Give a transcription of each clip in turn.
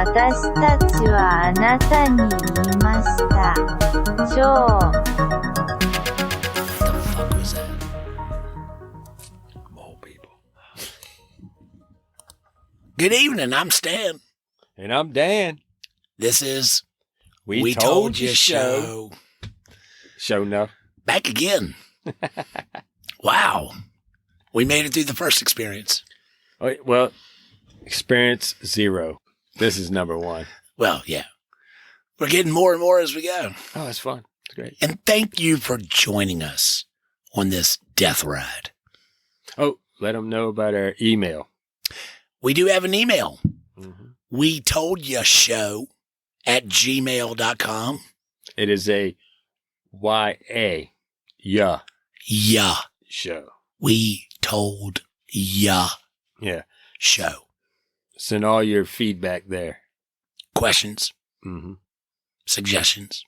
私たちはあなたに言いました。超 What the fuck was that? Mole people. Good evening, I'm Stan. And I'm Dan. This is We Told You Show. Show enough. Back again. Wow. We made it through the first experience. Well, experience 0. This is number 1. Well, yeah. We're getting more and more as we go. Oh, that's fun. It's great. And thank you for joining us on this death ride. Oh, let them know about our email. We do have an email. Mm-hmm. We told you show at gmail.com. It is a Y-A, yeah, show. We told ya Yeah. show. Send all your feedback there. Questions, Mm-hmm. suggestions.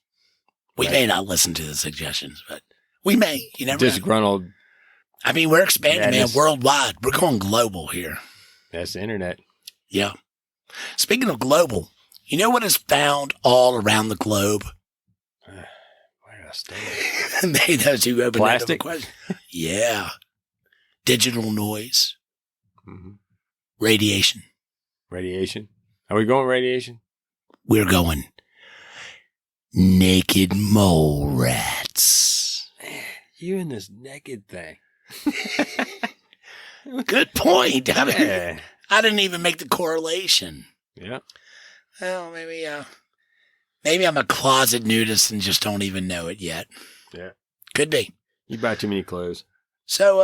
We Right. may not listen to the suggestions, but we may. You never know. Disgruntled. I mean, we're expanding, man, Madness. worldwide. We're going global here. That's the internet. Yeah. Speaking of global, you know what is found all around the globe? Where did I stay? May those who open Plastic? question. Yeah. Digital noise, Mm-hmm. radiation. Radiation. Are we going radiation? We're going naked mole rats. Man, you and this naked thing. Good point. Yeah. I didn't even make the correlation. Yeah. Well, maybe I'm a closet nudist and just don't even know it yet. Yeah. Could be. You buy too many clothes. So,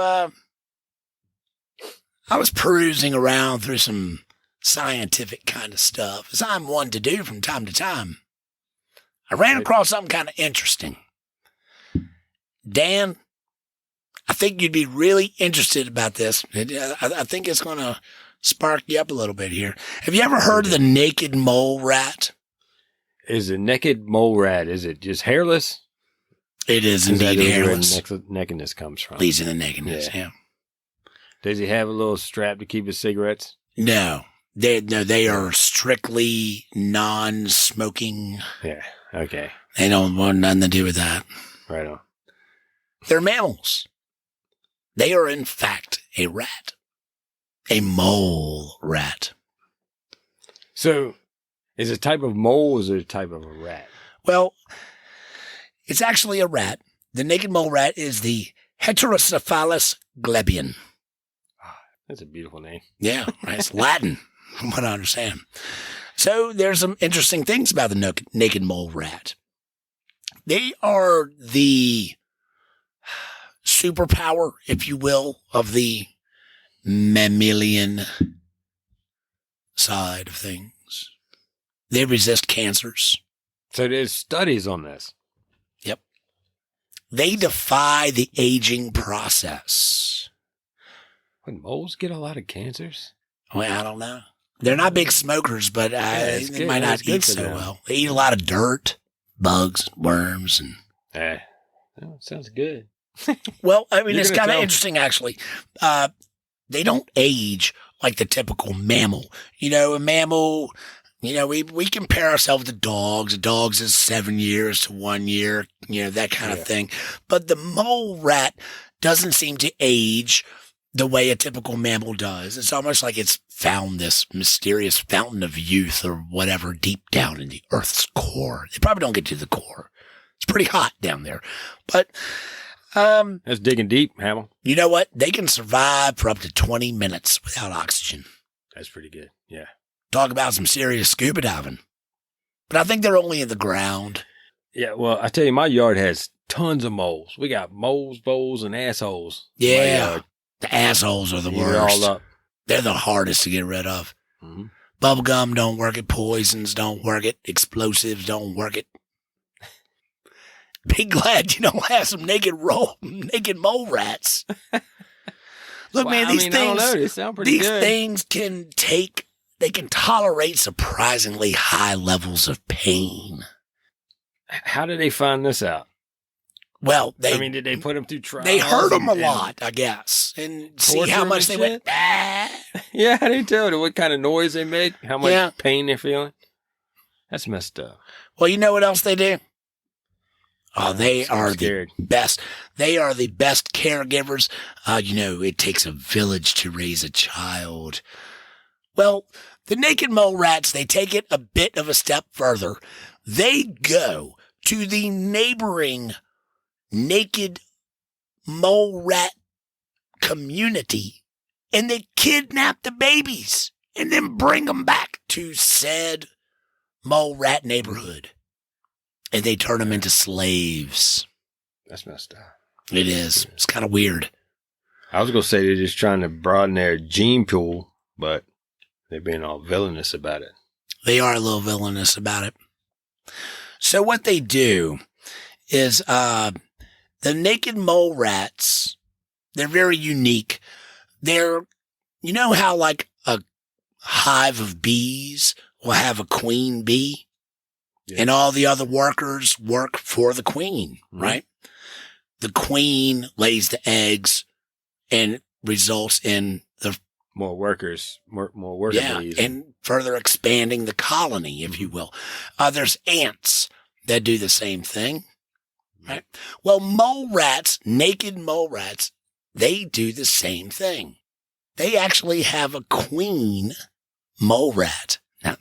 I was perusing around through some scientific kind of stuff, as I'm one to do from time to time. I ran across something kind of interesting. Dan, I think you'd be really interested about this. I think it's going to spark you up a little bit here. Have you ever heard of the naked mole rat? Is a naked mole rat, is it just hairless? It is Is that indeed where hairless. nakedness comes from? Leads in the nakedness, yeah. Does he have a little strap to keep his cigarettes? No, they are strictly non-smoking. Yeah. Okay. They don't want nothing to do with that. Right on. They're mammals. They are, in fact, a rat. A mole rat. So, is it a type of mole or is it a type of a rat? Well, it's actually a rat. The naked mole rat is the Heterocephalus glebion. That's a beautiful name. Yeah, right. It's Latin, from what I understand. So there's some interesting things about the naked mole rat. They are the superpower, if you will, of the mammalian side of things. They resist cancers. So there's studies on this. Yep. They defy the aging process. Would moles get a lot of cancers? Well, I don't know. They're not big smokers, but it's they good. might It's not good eat for so them. well. They eat a lot of dirt, bugs, worms, and Oh, sounds good. well, I mean, You're it's gonna kind of tell- interesting, actually. They don't age like the typical mammal. You know, a mammal, we compare ourselves to dogs. A dog's is 7 years to 1 year, that kind of thing. But the mole rat doesn't seem to age the way a typical mammal does. It's almost like it's found this mysterious fountain of youth or whatever deep down in the Earth's core. They probably don't get to the core. It's pretty hot down there. But, That's digging deep, Hamill. you know what? They can survive for up to 20 minutes without oxygen. That's pretty good. Yeah. Talk about some serious scuba diving. But I think they're only in the ground. Yeah, well, I tell you, my yard has tons of moles. We got moles, bowls, and assholes. in my Yeah. yard. The assholes are the Eat it worst. all up. They're the hardest to get rid of. Mm-hmm. Bubble gum don't work it. Poisons don't work it. Explosives don't work it. Be glad you don't have some naked mole rats. Look, man, these I don't know. things, They sound pretty these good. things they can tolerate surprisingly high levels of pain. How did they find this out? Well, did they put them through trials? they hurt them a and- lot, I guess, and see Torture how 'em much and they went. shit? Yeah, how do you tell them what kind of noise they make? How much Yeah. pain they're feeling? That's messed up. Well, you know what else they do? Oh, they I'm are scared. the best. They are the best caregivers. It takes a village to raise a child. Well, the naked mole rats, they take it a bit of a step further. They go to the neighboring naked mole rat community and they kidnap the babies and then bring them back to said mole rat neighborhood. And they turn them into slaves. That's messed up. It is. It's kind of weird. I was going to say they're just trying to broaden their gene pool, but they're being all villainous about it. They are a little villainous about it. So what they do is the naked mole rats, they're very unique. They're, you know how like a hive of bees will have a queen bee? Yeah. And all the other workers work for the queen, right? The queen lays the eggs and results in the more workers, more worker bees. And further expanding the colony, if you will. There's ants that do the same thing, right? Well, mole rats, naked mole rats, they do the same thing. They actually have a queen mole rat. Now,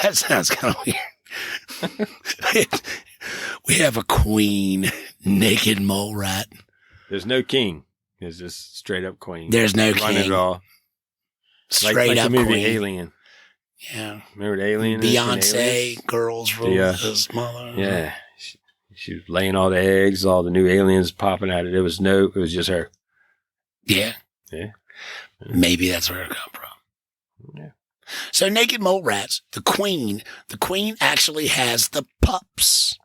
that sounds kind of weird. We have a queen naked mole rat. There's no king. There's just straight up queen. There's no king. It all. Straight up the movie queen. Alien. Yeah. Remember the Alien? Beyonce, girls rule his mother. Yeah. She was laying all the eggs, all the new aliens popping out. It was just her. Yeah. Yeah. Maybe that's where it come from. Yeah. So naked mole rats, the queen actually has the pups.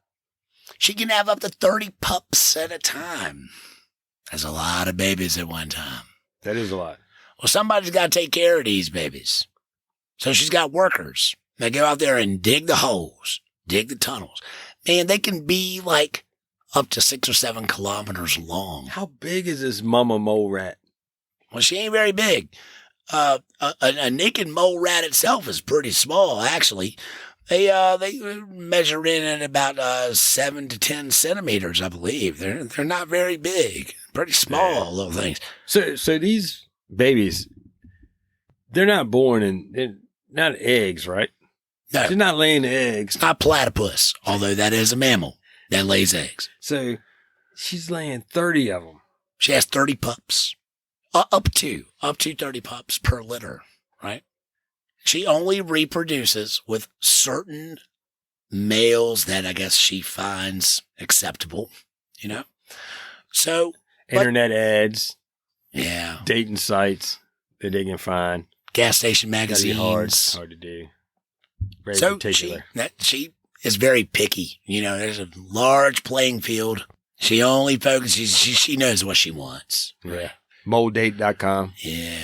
She can have up to 30 pups at a time. That's a lot of babies at one time. That is a lot. Well, somebody's got to take care of these babies. So she's got workers that go out there and dig the holes, dig the tunnels. Man, they can be like up to 6 or 7 kilometers long. How big is this mama mole rat? Well, she ain't very big. A naked mole rat itself is pretty small, actually. They measure in at about 7 to 10 centimeters, I believe. They're not very big, pretty small little things. So these babies, they're not born in not eggs, right? No, they're not laying eggs. It's not platypus, although that is a mammal that lays eggs. So she's laying 30 of them. She has 30 pups. Up to 30 pups per litter, right? She only reproduces with certain males that I guess she finds acceptable, you know? So. Internet ads. Yeah. Dating sites that they can find. Gas station magazines. Hard to do. Very so particular. She is very picky. You know, there's a large playing field. She only focuses, she knows what she wants. Yeah. Moledate.com. Yeah.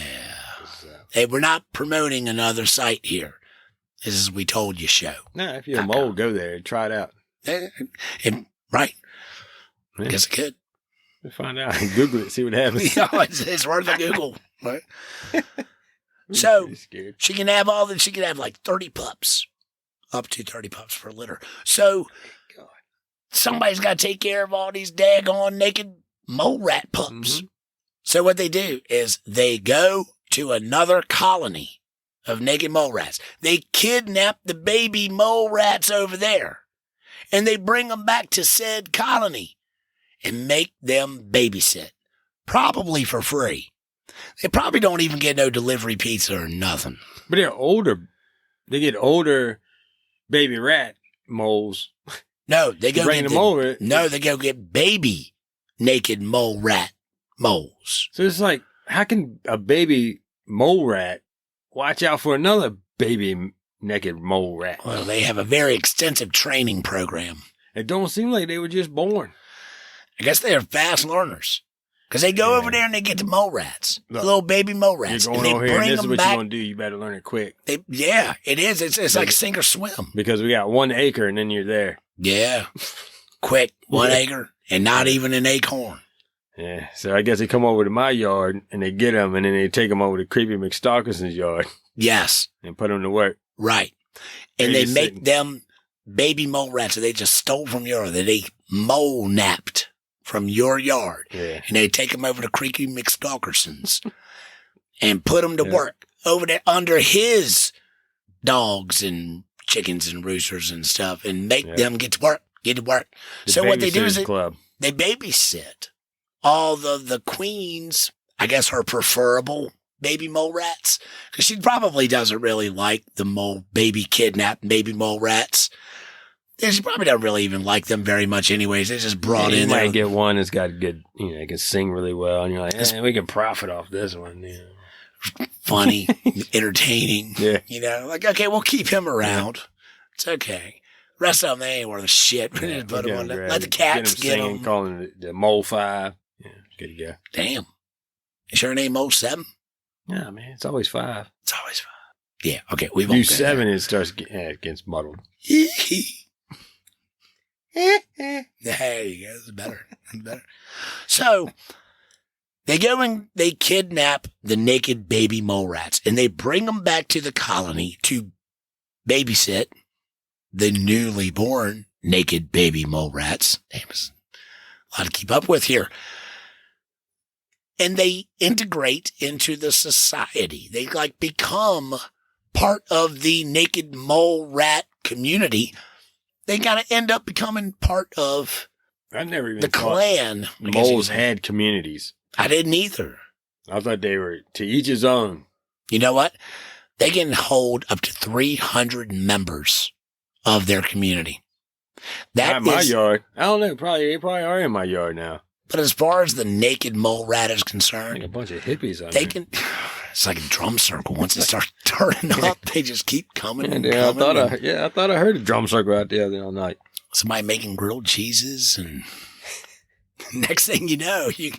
Hey, we're not promoting another site here. This is We Told You show. No, if you're a mole, go there and try it out. Right. Yeah. Guess I could. Find out. Google it. See what happens. It's worth a Google. Right? So she can have she can have like 30 pups. Up to 30 pups per litter. So somebody's got to take care of all these daggone naked mole rat pups. Mm-hmm. So what they do is they go to another colony of naked mole rats. They kidnap the baby mole rats over there, and they bring them back to said colony and make them babysit, probably for free. They probably don't even get no delivery pizza or nothing. But they're older. They get older baby rat moles. No, they go bring them over. No, they go get baby naked mole rat moles. So it's like, how can a baby mole rat watch out for another baby naked mole rat? Well, they have a very extensive training program. It don't seem like they were just born. I guess they're fast learners. Because they go over there and they get the mole rats, the little baby mole rats. You're going over here and this is what you're going to do. You better learn it quick. It is. It's like sink or swim. Because we got 1 acre and then you're there. Yeah. Quick, 1 acre and not even an acorn. Yeah. So I guess they come over to my yard and they get them and then they take them over to Creepy McStalkerson's yard. Yes. And put them to work. Right. And they make them baby mole rats that they just stole from your yard, that they mole napped from your yard. Yeah. And they take them over to Creaky McStalkerson's and put them to work over there under his dogs and chickens and roosters and stuff and make them get to work. So what they do is they babysit all the queens, I guess her preferable baby mole rats, because she probably doesn't really like the baby kidnapped baby mole rats. And she probably doesn't really even like them very much anyways. They just brought in there. You might get one that's got good, can sing really well, and you're like, we can profit off this one. Funny, entertaining. Yeah. Like, okay, we'll keep him around. It's okay. The rest of them, they ain't worth a shit. Put them on let the cats get them. Calling it the Mole 5. Yeah, good to go. Damn. You sure it ain't Mole 7? Yeah, man, it's always 5. It's always 5. Yeah, okay. We won't do 7, it starts gets muddled. There you go. It's better. So they go and they kidnap the naked baby mole rats and they bring them back to the colony to babysit the newly born naked baby mole rats. Damn, it's a lot to keep up with here. And they integrate into the society. They become part of the naked mole rat community. They got to end up becoming part of the clan. Moles had communities. I didn't either. I thought they were to each his own. You know what? They can hold up to 300 members of their community. Not in my yard. I don't know. They probably are in my yard now. But as far as the naked mole rat is concerned, like a bunch of hippies on they can. It's like a drum circle. Once it starts turning up, they just keep coming. I thought I heard a drum circle out there the other night. Somebody making grilled cheeses, and next thing you know, you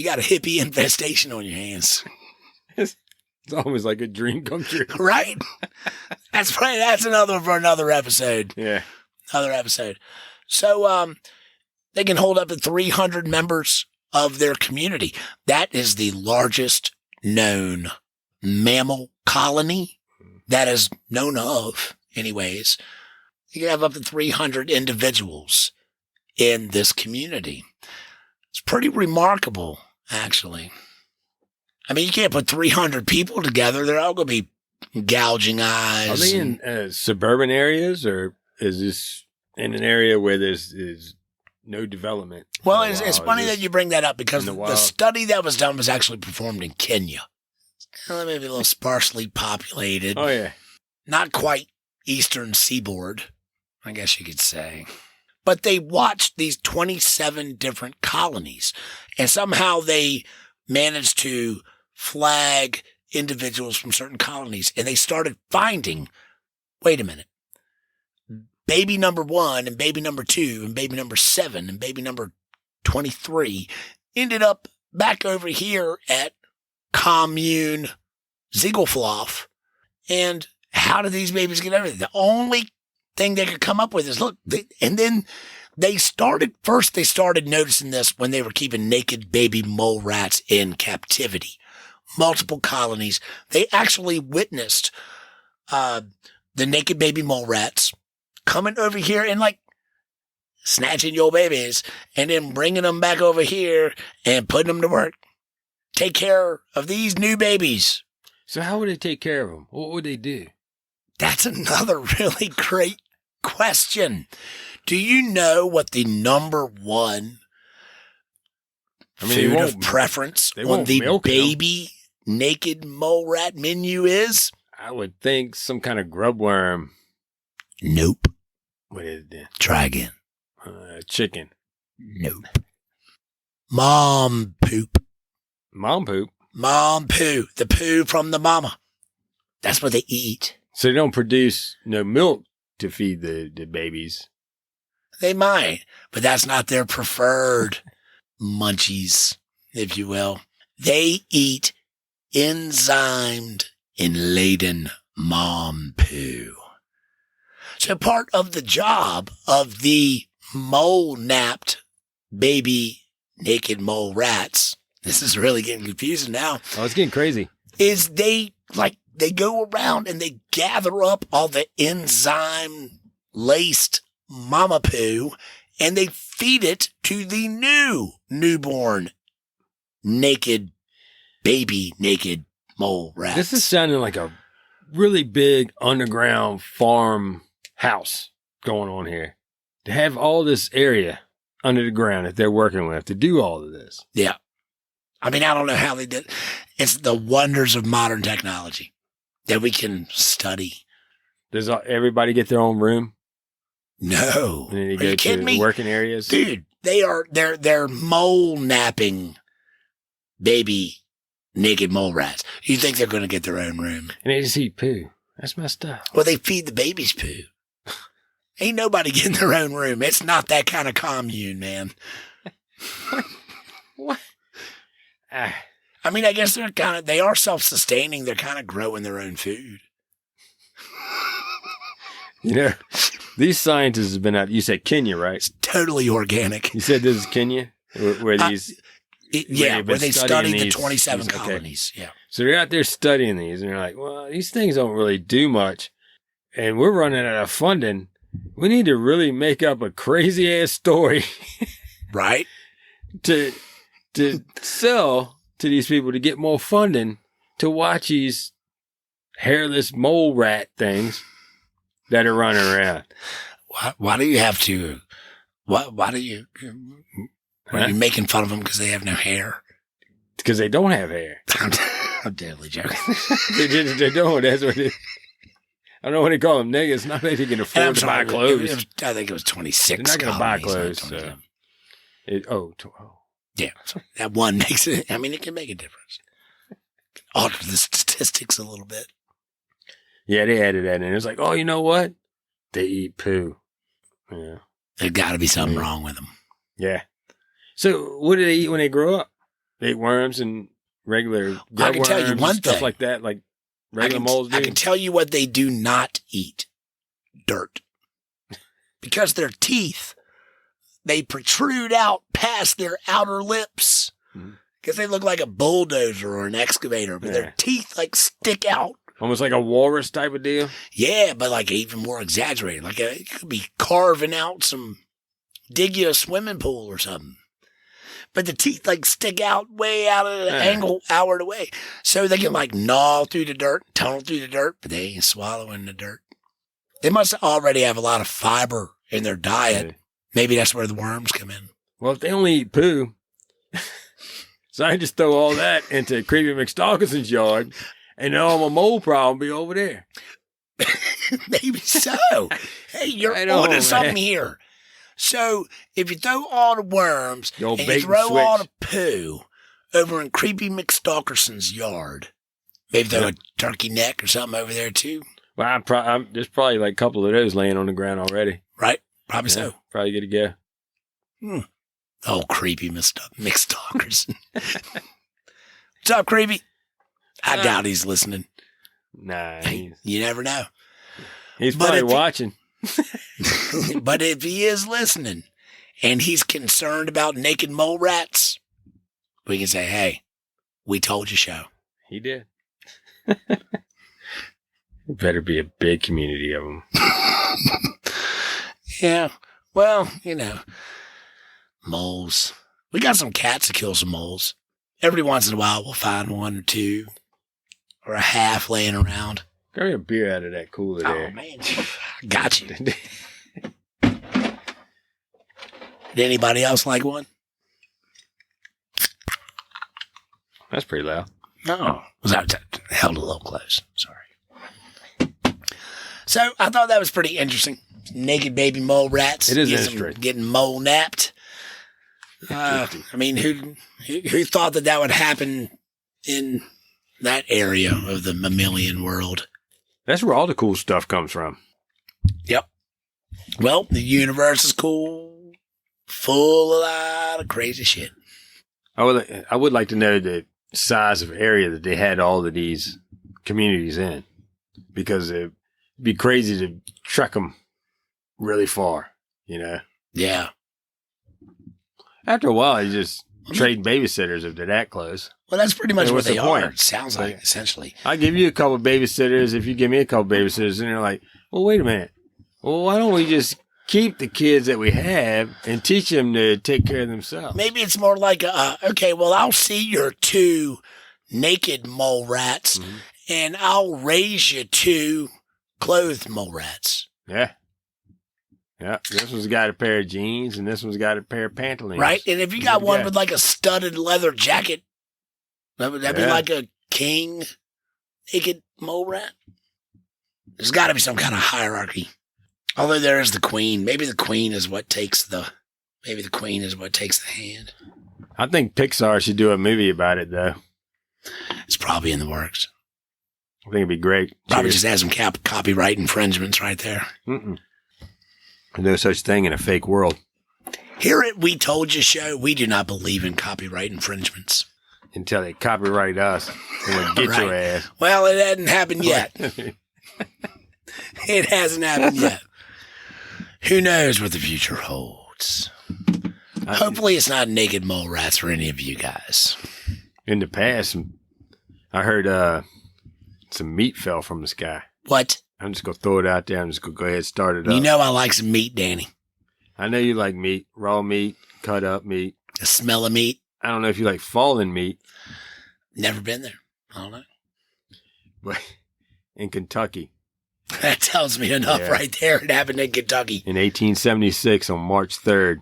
got a hippie infestation on your hands. It's almost like a dream come true, right? That's another for another episode. Yeah, another episode. So, they can hold up to 300 members of their community. That is the largest known mammal colony that is known of, anyways. You can have up to 300 individuals in this community. It's pretty remarkable, actually. I mean, you can't put 300 people together. They're all going to be gouging eyes. Are they in suburban areas, or is this in an area where there's no development? Well, it's funny that you bring that up because the study that was done was actually performed in Kenya. Maybe a little sparsely populated. Oh, yeah. Not quite eastern seaboard, I guess you could say. But they watched these 27 different colonies, and somehow they managed to flag individuals from certain colonies, and they started finding, wait a minute, baby number 1 and baby number 2 and baby number 7 and baby number 23 ended up back over here at Commune Ziegelfloff. And how did these babies get over there? The only thing they could come up with is, look, and then they started noticing this when they were keeping naked baby mole rats in captivity. Multiple colonies. They actually witnessed the naked baby mole rats coming over here and snatching your babies and then bringing them back over here and putting them to work. Take care of these new babies. So how would they take care of them? What would they do? That's another really great question. Do you know what the number one food of preference on the baby naked mole rat menu is? I would think some kind of grub worm. Nope. What is it then? Try again. Chicken. Nope. Mom poop. Mom poop? Mom poo. The poo from the mama. That's what they eat. So they don't produce no milk to feed the babies. They might, but that's not their preferred munchies, if you will. They eat enzymed and laden mom poo. So part of the job of the mole-napped baby naked mole rats, this is really getting confusing now. Oh, it's getting crazy. Is they they go around and they gather up all the enzyme-laced mama poo and they feed it to the newborn naked mole rats. This is sounding like a really big underground farm house going on here. To have all this area under the ground that they're working with to do all of this. Yeah. I mean, I don't know how they did. It's the wonders of modern technology that we can study. Does everybody get their own room? No. And then you Are go you kidding to me? working areas? Dude, they're mole napping baby naked mole rats. You think they're going to get their own room? And they just eat poo. That's messed up. Well, they feed the babies poo. Ain't nobody getting their own room. It's not that kind of commune, man. What? I mean, I guess they are self-sustaining. They're kind of growing their own food. You know, these scientists have been out. You said Kenya, right? It's totally organic. You said this is Kenya? Where these... where they studied the 27 okay. colonies. Yeah. So they're out there studying these, and they're like, well, these things don't really do much, and we're running out of funding. We need to really make up a crazy-ass story. Right? to sell to these people to get more funding to watch these hairless mole rat things that are running around. Why do you have to? Why do you? Are you making fun of them because they have no hair? Because they don't have hair. I'm totally joking. They don't. That's what it is. I don't know what they call them niggas. Not that they can afford to buy clothes. I think it was 26. They're not going to buy colonies, clothes. not So. Yeah. So that one makes it. I mean, it can make a difference. Alter the statistics a little bit. Yeah, they added that in. It was like, oh, you know what? They eat poo. Yeah. There's got to be something wrong with them. Yeah. So what do they eat when they grow up? They eat worms and regular I can tell you one stuff thing. Like that, like regular moles do. I can tell you what they do not eat. Dirt. Because their teeth, they protrude out past their outer lips. Because they look like a bulldozer or an excavator. But their teeth like stick out. Almost like a walrus type of deal? Yeah, but like even more exaggerated. Like it could be carving out dig you a swimming pool or something. But the teeth like stick out way out of the angle, outward away. So they can like gnaw through the dirt, tunnel through the dirt, but they ain't swallowing the dirt. They must already have a lot of fiber in their diet. Maybe that's where the worms come in. Well, if they only eat poo, so I just throw all that into Creepy McStalkerson's yard, and all my mole problem be over there. Maybe so. Hey, you're onto something here. So if you throw all the worms and you throw all the poo over in Creepy McStalkerson's yard, maybe throw a turkey neck or something over there too. Well, there's probably like a couple of those laying on the ground already. Right? Probably so. Probably good to go. Oh, Creepy McStalkerson. What's up, Creepy? I doubt he's listening. Nah. You never know. He's probably watching. But if he is listening and he's concerned about naked mole rats, we can say, hey, we told you so. He did. Better be a big community of them. Yeah. Well, moles. We got some cats to kill some moles. Every once in a while, we'll find one or two or a half laying around. Grab me a beer out of that cooler there. Oh, man. Got you. Did anybody else like one? That's pretty loud. No. Was that held a little close? Sorry. So I thought that was pretty interesting. Naked baby mole rats. It is interesting. Getting mole napped. I mean, who thought that would happen in that area of the mammalian world? That's where all the cool stuff comes from. Yep. Well, the universe is cool, full of a lot of crazy shit. I would like to know the size of area that they had all of these communities in, because it'd be crazy to trek them really far, Yeah. After a while, you just trading babysitters if they're that close. Well, that's pretty much And what what's they the are. point? It sounds like, essentially. I give you a couple babysitters if you give me a couple babysitters, and they're like, well, wait a minute. Well, why don't we just keep the kids that we have and teach them to take care of themselves? Maybe it's more like, okay, well, I'll see your 2 naked mole rats, and I'll raise you 2 clothed mole rats. Yeah. Yeah. This one's got a pair of jeans, and this one's got a pair of pantaloons. Right? And if you got one with like a studded leather jacket, would that be like a king naked mole rat? There's got to be some kind of hierarchy. Although there is the queen. Maybe the queen is what takes the hand. I think Pixar should do a movie about it, though. It's probably in the works. I think it'd be great. Probably just has some copyright infringements right there. There's no such thing in a fake world. Here at We Told You Show, we do not believe in copyright infringements. Until they copyright us, and we'll get your ass. Well, it hasn't happened yet. It hasn't happened yet. Who knows what the future holds? Hopefully it's not naked mole rats for any of you guys. In the past, I heard some meat fell from the sky. What? I'm just going to throw it out there. I'm just going to go ahead and start it up. You know I like some meat, Danny. I know you like meat, raw meat, cut up meat. The smell of meat. I don't know if you like fallen meat. Never been there. I don't know. But in Kentucky. That tells me enough right there. It happened in Kentucky. In 1876, on March 3rd,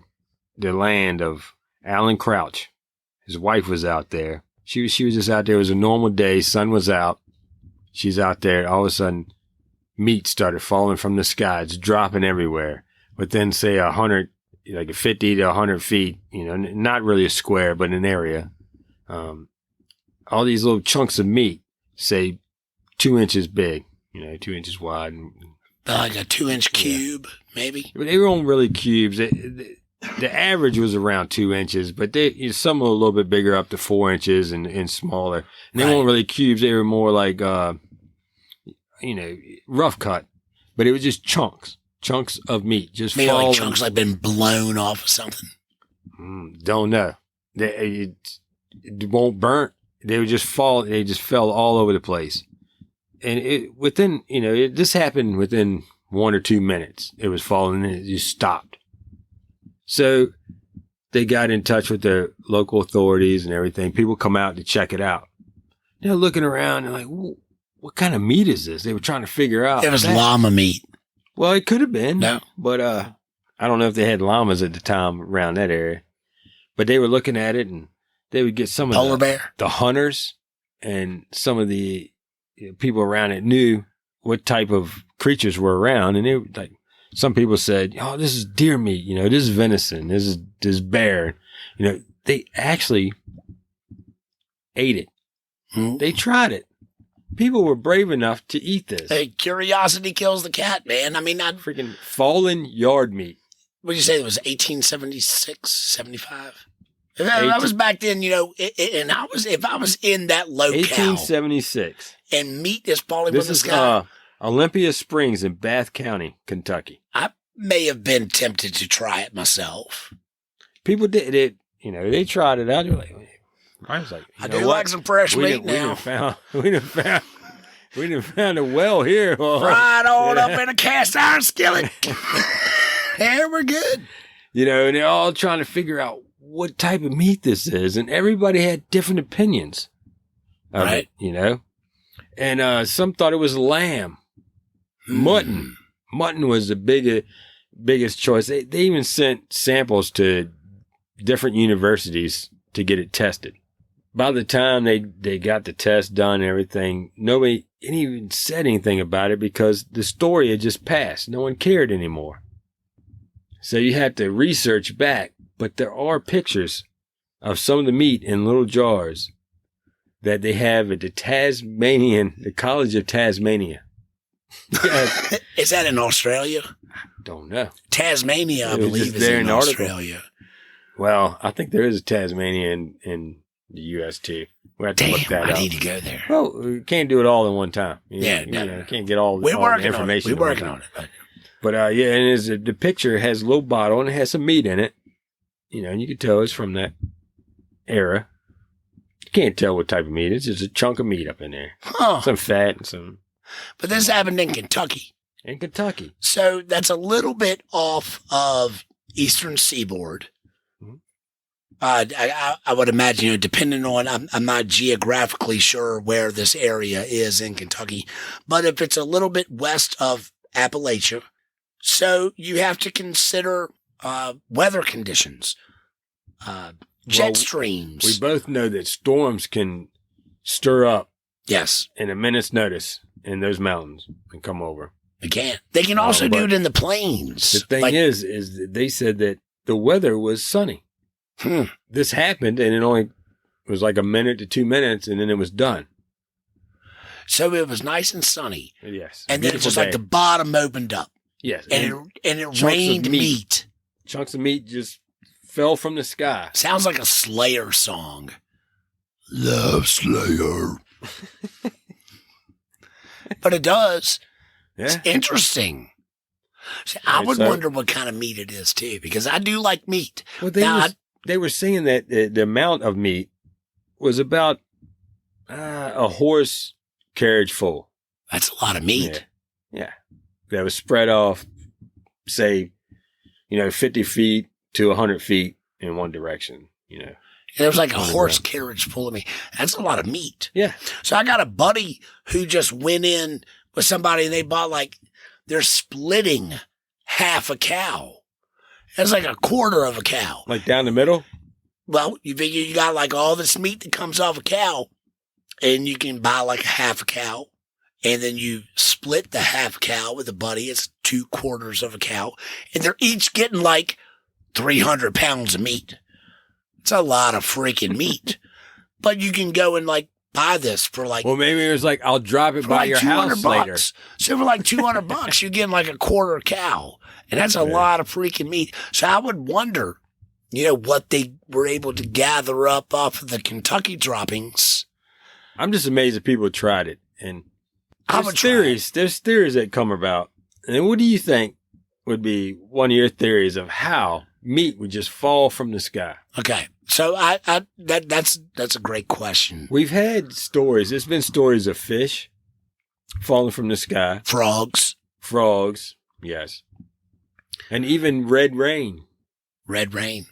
the land of Alan Crouch. His wife was out there. She was just out there. It was a normal day. Sun was out. She's out there. All of a sudden, meat started falling from the sky. It's dropping everywhere. Within, say, 100, like 50 to 100 feet, not really a square, but an area. All these little chunks of meat, say 2 inches big, 2 inches wide. Like a 2-inch cube, maybe? But they weren't really cubes. The average was around 2 inches, but some were a little bit bigger, up to 4 inches and smaller. And they weren't really cubes. They were more like, rough cut. But it was just chunks of meat. Just maybe falling. like chunks like been blown off of something. Don't know. It won't burn. They would just fall. They just fell all over the place. And this happened within 1 or 2 minutes. It was falling and it just stopped. So they got in touch with the local authorities and everything. People come out to check it out. They're looking around and like, what kind of meat is this? They were trying to figure out. It was llama meat. Well, it could have been. No. But I don't know if they had llamas at the time around that area. But they were looking at it, and they would get some of polar bear, the hunters, and some of the people around it knew what type of creatures were around. And they were like, some people said, "Oh, this is deer meat. This is venison. This is bear." They actually ate it. They tried it. People were brave enough to eat this. Hey, curiosity kills the cat, man. I mean, freaking fallen yard meat. What did you say? It was 1876, 75? That was back then, and if I was in that locale. 1876. And meat is falling from the sky. This is Olympia Springs in Bath County, Kentucky. I may have been tempted to try it myself. People did it. They tried it out. I was like, I do like some fresh meat now. We done found a well here. Fried on up in a cast iron skillet. Yeah, we're good. And they're all trying to figure out what type of meat this is. And everybody had different opinions of it, And some thought it was lamb. Mutton. Mutton was the biggest choice. They even sent samples to different universities to get it tested. By the time they got the test done and everything, nobody even said anything about it because the story had just passed. No one cared anymore. So you have to research back, but there are pictures of some of the meat in little jars that they have at the College of Tasmania. Is that in Australia? I don't know. Tasmania, I believe, is in Australia. Well, I think there is a Tasmania in the U.S. too. We have to look that up. I need to go there. Well, we can't do it all in one time. You can't get all the information. We're working on it. But and the picture has a little bottle and it has some meat in it. And you can tell it's from that era. You can't tell what type of meat. It's just a chunk of meat up in there. Huh. Some fat and some. But this happened in Kentucky. In Kentucky. So that's a little bit off of Eastern Seaboard. Mhm. I would imagine, depending on, I'm not geographically sure where this area is in Kentucky, but if it's a little bit west of Appalachia, so you have to consider weather conditions, jet streams. We both know that storms can stir up Yes, in a minute's notice in those mountains and come over. they can. They can also do it in the plains. The thing is that they said that the weather was sunny. This happened, and it was like a minute to 2 minutes, and then it was done. So it was nice and sunny. Yes. And then it's just day. like the bottom opened up. Yes. And it chunks rained of meat. Chunks of meat just fell from the sky. Sounds like a Slayer song. Love Slayer. But it does. Yeah. It's interesting. See, I would wonder what kind of meat it is, too, because I do like meat. Well, Now, they were saying that the amount of meat was about a horse carriage full. that's a lot of meat. Yeah. That was spread off, say, 50 feet to 100 feet in one direction, And it was like a horse carriage full of meat. That's a lot of meat. Yeah. So I got a buddy who just went in with somebody and they bought they're splitting half a cow. It's like a quarter of a cow. Like down the middle? Well, you figure you got all this meat that comes off a cow and you can buy a half a cow and then you split the half cow with a buddy. It's 2/4 of a cow and they're each getting 300 pounds of meat. It's a lot of freaking meat, but you can go and buy this for well, maybe it was I'll drop it by your house later. So for $200, you're getting a quarter cow. And that's a lot of freaking meat. So I would wonder, what they were able to gather up off of the Kentucky droppings. I'm just amazed that people tried it. And I there's would theories. There's theories that come about. And what do you think would be one of your theories of how meat would just fall from the sky? Okay. So that's a great question. We've had stories. There's been stories of fish falling from the sky. Frogs. Yes. And even red rain. Red rain.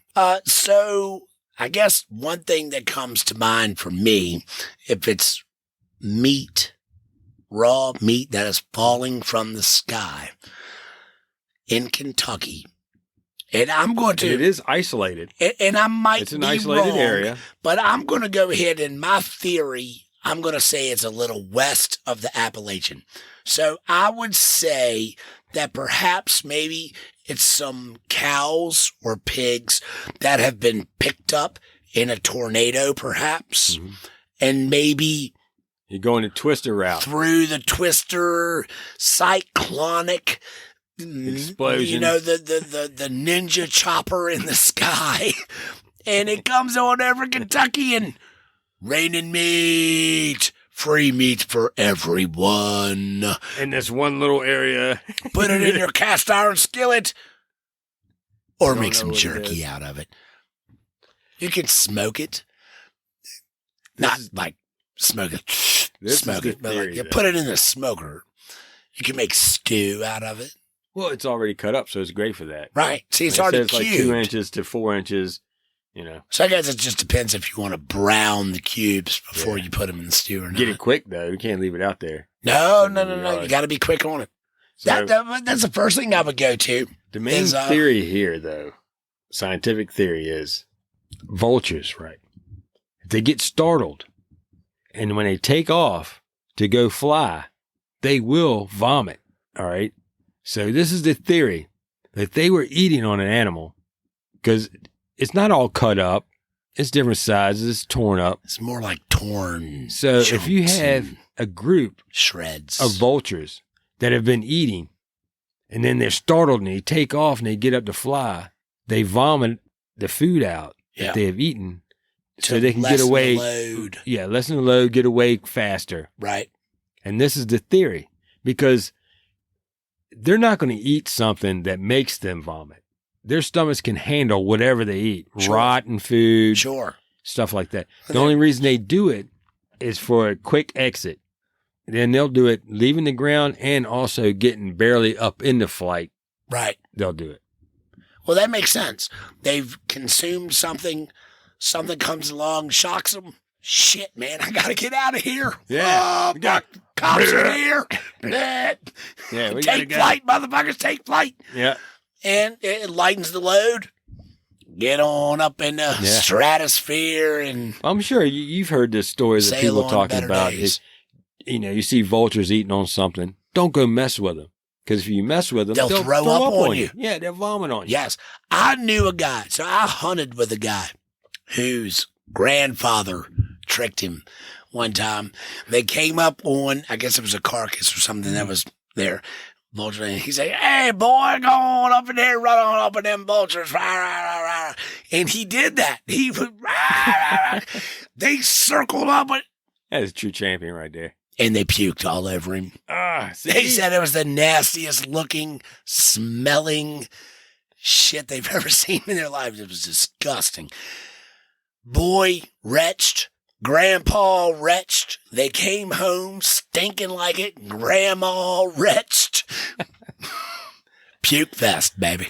So I guess one thing that comes to mind for me, if it's meat, raw meat that is falling from the sky in Kentucky, and I'm going to... It is isolated. And I might It's an be isolated wrong, area. But I'm going to go ahead and my theory, I'm going to say it's a little west of the Appalachian. So I would say that perhaps maybe it's some cows or pigs that have been picked up in a tornado, perhaps. Mm-hmm. And maybe you're going to Twister route. Through the Twister, cyclonic explosion. The ninja chopper in the sky. And it comes on over Kentucky and raining meat. Free meat for everyone. In this one little area. Put it in your cast iron skillet. Or make some jerky out of it. You can smoke it. Not smoke it. Smoke it. But you put it in the smoker. You can make stew out of it. Well, it's already cut up, so it's great for that. Right. See, it's already cubed. 2 inches to 4 inches. So I guess it just depends if you want to brown the cubes before you put them in the stew or not. Get it quick, though. You can't leave it out there. No. You got to be quick on it. So, that's the first thing I would go to. The main theory here, though, scientific theory is vultures, right? If they get startled, and when they take off to go fly, they will vomit, all right? So this is the theory, that they were eating on an animal because it's not all cut up. It's different sizes. It's torn up. It's more like torn. So if you have a group shreds of vultures that have been eating and then they're startled and they take off and they get up to fly, they vomit the food out that they have eaten so they can get away. Load. Yeah, lessen the load, get away faster. Right. And this is the theory because they're not going to eat something that makes them vomit. Their stomachs can handle whatever they eat. Rotten food. Sure. stuff like that. The only reason they do it is for a quick exit. Then they'll do it leaving the ground and also getting barely up in the flight. Right. They'll do it. Well, that makes sense. They've consumed something comes along, shocks them. Shit, man, I got to get out of here. Yeah. Oh, fuck. Cops are here. Yeah, we take flight, motherfuckers, take flight. Yeah. And it lightens the load. Get on up in the stratosphere. And I'm sure you've heard this story that people talking about. You see vultures eating on something. Don't go mess with them. Because if you mess with them, they'll throw up on you. Yeah, they'll vomit on you. Yes. I knew a guy. So I hunted with a guy whose grandfather tricked him one time. They came up on, I guess it was a carcass or something that was there. Vulture. And he said, hey, boy, go on up in there, run on up in them vultures. Rah, rah, rah, rah. And he did that. He would, rah, rah, rah. They circled up. That is a true champion right there. And they puked all over him. They said it was the nastiest looking, smelling shit they've ever seen in their lives. It was disgusting. Boy retched. Grandpa retched. They came home stinking like it. Grandma retched. Puke fest, baby.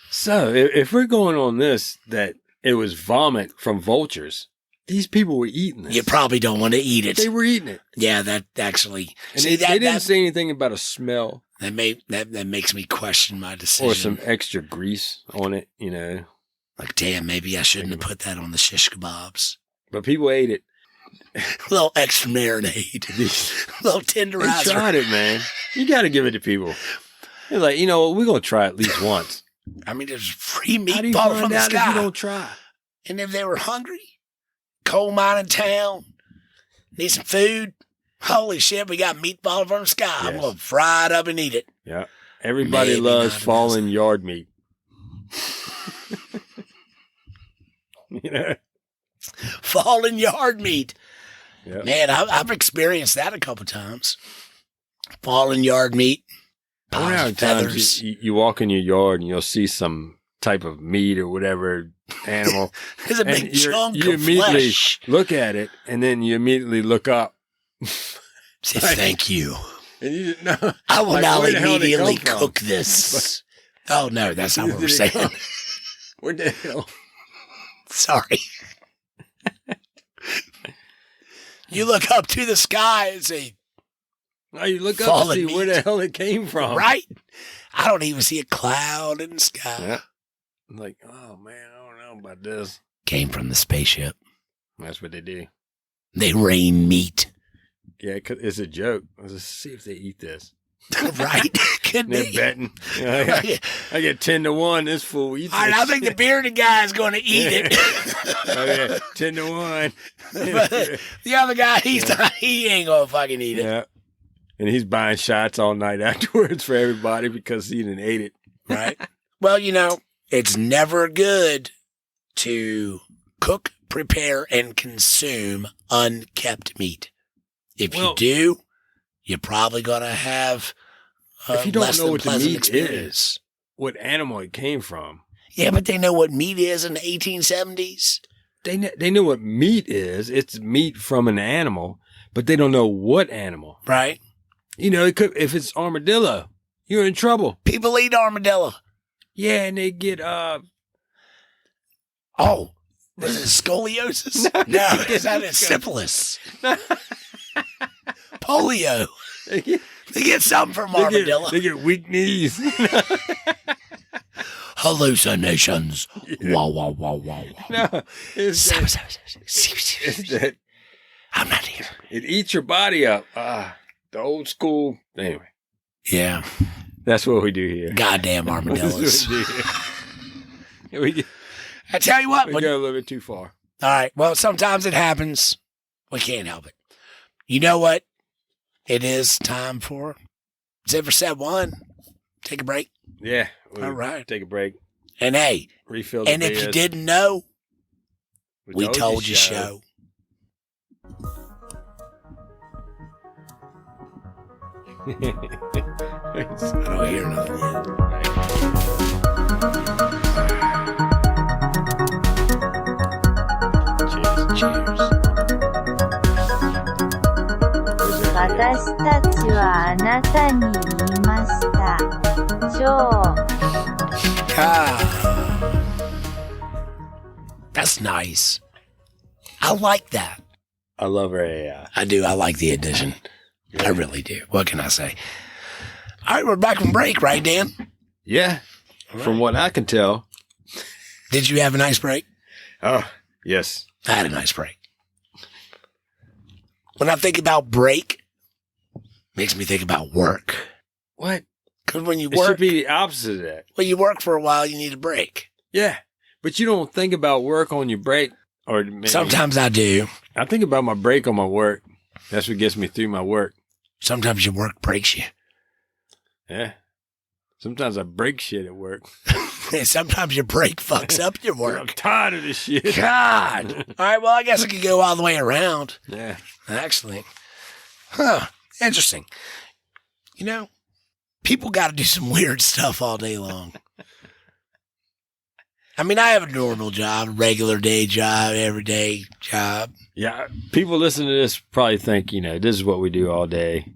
So if we're going on this, that it was vomit from vultures, these people were eating this. You probably don't want to eat it. They were eating it. Yeah, that actually. And they didn't say anything about a smell. That makes me question my decision. Or some extra grease on it, Like, damn, maybe I shouldn't have put that on the shish kebabs. But people ate it. A little extra marinade. A little tenderizer. They tried it, man. You got to give it to people. They're like, we're going to try at least once. I mean, there's free How do meatball you find from the out sky. if you don't try? And if they were hungry, coal mining town, need some food. Holy shit, we got meatball from the sky. Yes. I'm going to fry it up and eat it. Yeah. Everybody Maybe loves not fallen yard meat. Fallen yard meat. Yep. Man, I've experienced that a couple times. Fallen yard meat. I wonder how many times you walk in your yard and you'll see some type of meat or whatever animal. There's a big chunk you of immediately flesh. Look at it, and then you immediately look up. Say, thank you. And you know, I will now where the hell did it immediately come from? cook this. Oh, no, that's not what we're saying. Where the hell? Sorry. You look up to the sky and say, Oh, you look up fallen to see meat. where the hell it came from. Right? I don't even see a cloud in the sky. Yeah. I'm like, oh, man, I don't know about this. Came from the spaceship. That's what they do. They rain meat. Yeah, it's a joke. Let's see if they eat this. Right? Could They're be. betting. I get 10-1. This fool eats All right, this. I think the bearded guy is going to eat it. Oh, yeah, 10-1. But the other guy, he ain't going to fucking eat it. Yeah. And he's buying shots all night afterwards for everybody because he didn't ate it. Right? Well, it's never good to cook, prepare, and consume unkept meat. If you do, you're probably going to have if you don't less know than what the pleasant meat experience. is, what animal it came from. Yeah, but they know what meat is in the 1870s. They know what meat is. It's meat from an animal, but they don't know what animal. Right? It could, if it's armadillo, you're in trouble. People eat armadillo. Yeah, and they get Oh, is it scoliosis? No, that is syphilis. Polio. They get something from armadillo. They get weak knees. Hallucinations. Yeah. Wow, wow, wow, wow, wow. No, it's that I'm not here. it eats your body up. The old school. Anyway, Yeah. that's what we do here. Goddamn That's armadillos. what we do here. we I tell you what. go a little bit too far. All right. Well, sometimes it happens. We can't help it. You know what? It is time for Zed for Said One. Take a break. Yeah. All right. Take a break. And hey, Refill the and if you beers. didn't know, we told you so. I don't hear nothing yet. 私たちはあなたに言いました。ジョー。That's nice. I like that. I love her AI. I do. I like the addition. I really do. What can I say? All right, we're back from break, right, Dan? Yeah. From what I can tell. Did you have a nice break? Oh, yes. I had a nice break. When I think about break, makes me think about work. What? Because when you It work, should be the opposite of that. when you work for a while, you need a break. Yeah. But you don't think about work on your break. Or maybe, Sometimes I do. I think about my break on my work. That's what gets me through my work. Sometimes your work breaks you. Yeah. Sometimes I break shit at work. Sometimes your break fucks up your I'm work. tired of this shit. God. All right, well, I guess it could go all the way around. Yeah. Actually. Huh. Interesting. You know, people got to do some weird stuff all day long. I mean, I have a normal job, regular day job, everyday job. Yeah. People listening to this probably think, this is what we do all day.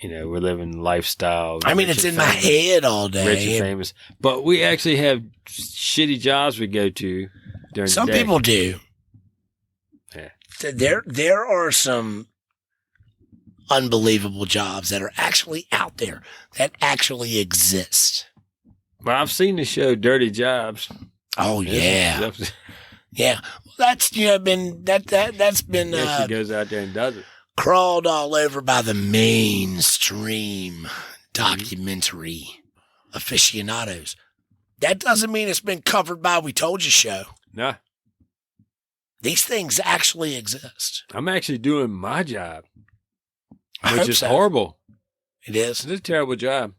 We're living lifestyle. I mean, it's in my head all day. Rich and famous. But we actually have shitty jobs we go to during Some the day. people do. Yeah. So there are some unbelievable jobs that are actually out there, that actually exist. Well, I've seen the show Dirty Jobs. Oh, yeah. Yeah. Well, that's, that's been She goes out there and does it. crawled all over by the mainstream documentary aficionados. That doesn't mean it's been covered by We Told You Show. No. These things actually exist. I'm actually doing my job, I which hope is so. horrible. It is. It's a terrible job.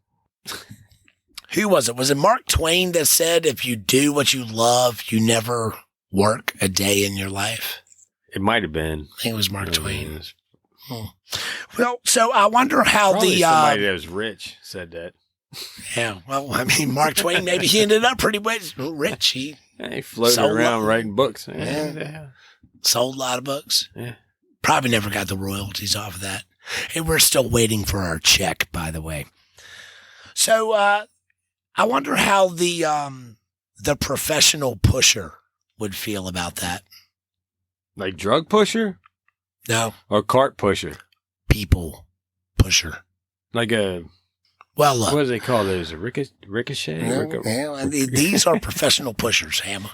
Who was it? Was it Mark Twain that said, if you do what you love, you never work a day in your life? It might have been. I think it was Mark Twain. It was Well, so I wonder how probably the... somebody that was rich said that. yeah, well, I mean, Mark Twain, maybe he ended up pretty rich. He He floated Sold around lot. writing books. Yeah. sold a lot of books. Yeah. Probably never got the royalties off of that. And we're still waiting for our check, by the way. So I wonder how the professional pusher would feel about that. Like drug pusher No, or cart pusher? people pusher. Like a, Well, look. what do they call those? A ricochet? These are professional pushers, Hammer.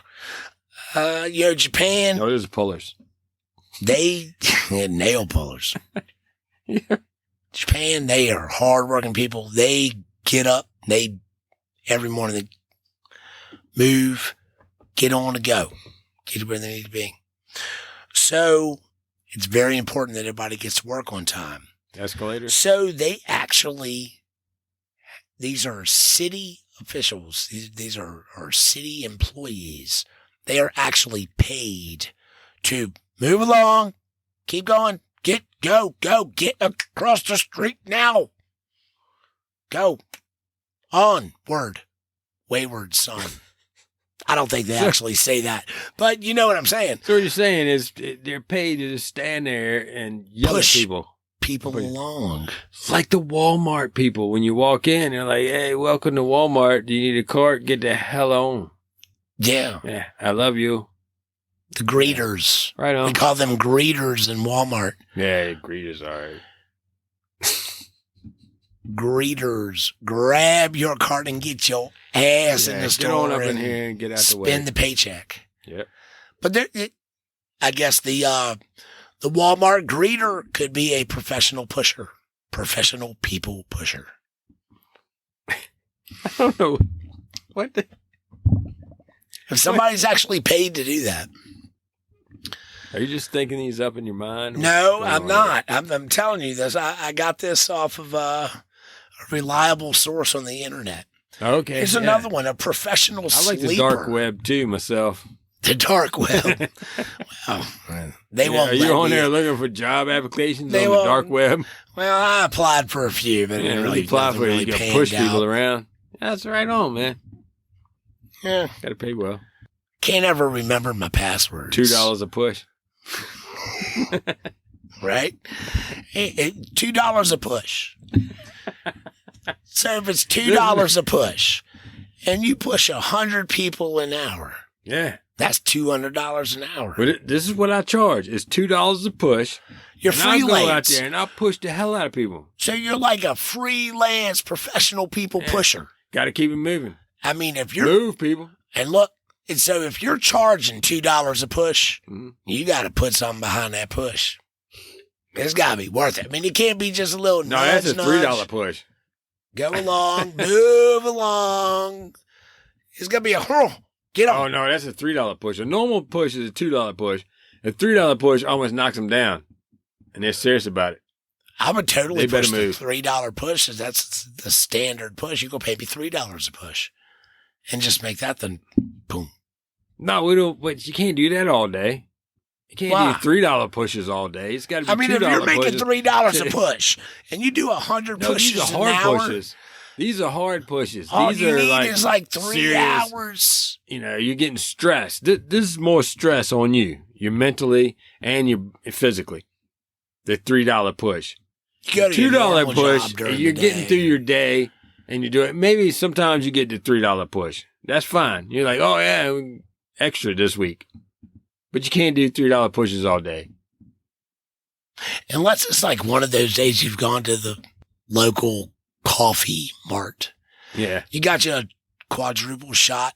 Japan, No, those are pullers. they nail pullers. Yeah. Japan, they are hardworking people. They get up, every morning they move, get on and go, get where they need to be. So it's very important that everybody gets to work on time. Escalators? So they actually, these are city officials. These are city employees. They are actually paid to move along, keep going, get across the street now. Go. Onward, wayward son. I don't think they actually say that, but you know what I'm saying. So what you're saying is they're paid to just stand there and yell Push at people. people along. It's like the Walmart people. When you walk in, they're like, hey, welcome to Walmart. Do you need a cart? Get the hell on. Yeah. Yeah, I love you. The greeters. Right on. We call them greeters in Walmart. Yeah, greeters are. Greeters. Grab your cart and get your ass in the Get store on up and in here and get out the way. spend the paycheck. Yep. But I guess the Walmart greeter could be a professional pusher. Professional people pusher. I don't know. What the? If somebody's actually paid to do that. Are you just thinking these up in your mind? No, I'm not. I'm telling you this. I got this off of a reliable source on the internet. Okay. Here's another one, a professional I like sleeper. the dark web too, myself. The dark web. Well, they won't Are you let on me. there looking for job applications They on the won't. dark web? Well, I applied for a few, but it Yeah, didn't really apply for it. really You got panned push people out. around. That's right on, man. Yeah. Got to pay well. Can't ever remember my passwords. $2 a push. right? $2 a push. So if it's $2 a push, and you push 100 people an hour, Yeah. that's $200 an hour. But this is what I charge. It's $2 a push. You're and I'll go out freelance. there and I'll push the hell out of people. So you're like a freelance professional people pusher. Got to keep it moving. I mean, if you're Move, people. and look, and so if you're charging $2 a push, Mhm. you got to put something behind that push. It's got to be worth it. I mean, it can't be just a little No, nudge, that's a $3 push. Go along, move along. It's gonna be a get Oh, on. no, that's a $3 push. A normal push is a $2 push. A $3 push almost knocks them down. And they're serious about it. I would totally They better push the move. $3 push. That's the standard push. You go pay me $3 a push, and just make that the boom. No, we don't. But you can't do that all day. You can't Why? do $3 pushes all day. It's got to be I mean, if $2 you're making pushes. $3 a push, and you do 100 No, pushes these are an hard hour, pushes. These are hard pushes. all These you are need like is like 3 serious. hours. You're getting stressed. This is more stress on you. You're mentally and you're physically. The $3 push. You go to your $2 normal push, job during and you're the getting day. through your day, and you do it. Maybe sometimes you get the $3 push. That's fine. You're like, oh yeah, extra this week. But you can't do $3 pushes all day. Unless it's like one of those days you've gone to the local coffee mart. Yeah. You got your quadruple shot,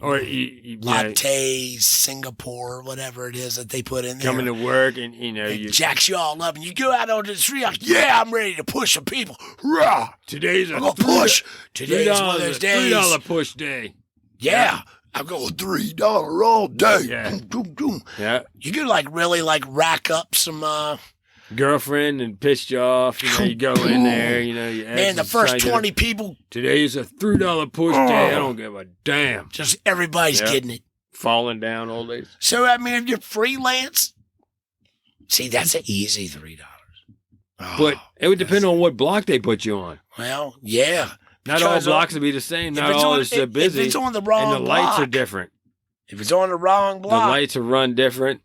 Or you latte, Singapore, whatever it is that they put in there. coming to work, and It you. jacks you all up, and you go out onto the street like, yeah, I'm ready to push some people. Rah! Today's a I'm going to push. Today is one of those days. $3 push day. Yeah. I'm going $3 all day. Yeah. Doom, doom, doom. Yeah. You could like really like rack up some, Girlfriend and pissed you off. You go in there. Your man, the first 20 people, Today's a $3 push day. I don't give a damn. just everybody's Yeah. getting it. Falling down all days. So, I mean, if you're freelance, see, that's an easy $3. Oh, But it would depend on what block they put you on. well, yeah. Not all Because blocks would be the same. Not all is so if busy. it's on the wrong And the lights are block, different. if it's on the wrong The block, lights are run different.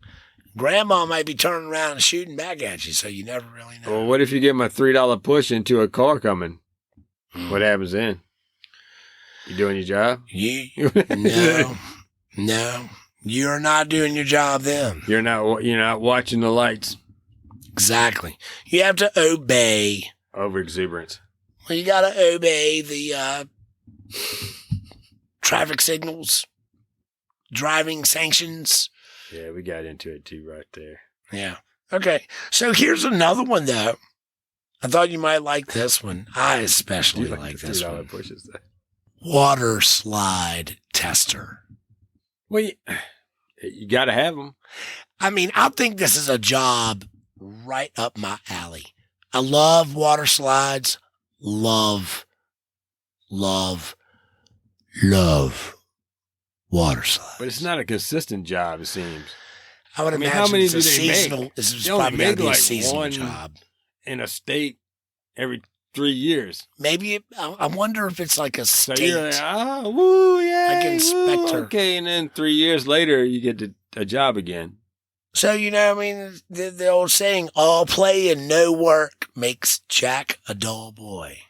grandma might be turning around and shooting back at you, so you never really know. Well, what if you get my $3 push into a car coming? What happens then? You doing your job? No, you're not doing your job then. You're not watching the lights. Exactly. You have to obey. Over exuberance. Well, you got to obey the traffic signals, driving sanctions. Yeah, we got into it too right there. Yeah. Okay. So here's another one, though. I thought you might like this one. I especially like the this $3 one. pushes. Though. Water slide tester. Well, you got to have them. I mean, I think this is a job right up my alley. I love water slides. Love water slides. But it's not a consistent job, it seems. I would mean, imagine how many it's a do they make? seasonal. This is They only probably got to make be a like seasonal one job. In a state every 3 years. Maybe I wonder if it's like a So state. you're like, woo, yeah. Like inspector. Okay, and then 3 years later, you get a job again. So, I mean, the old saying, all play and no work makes Jack a dull boy.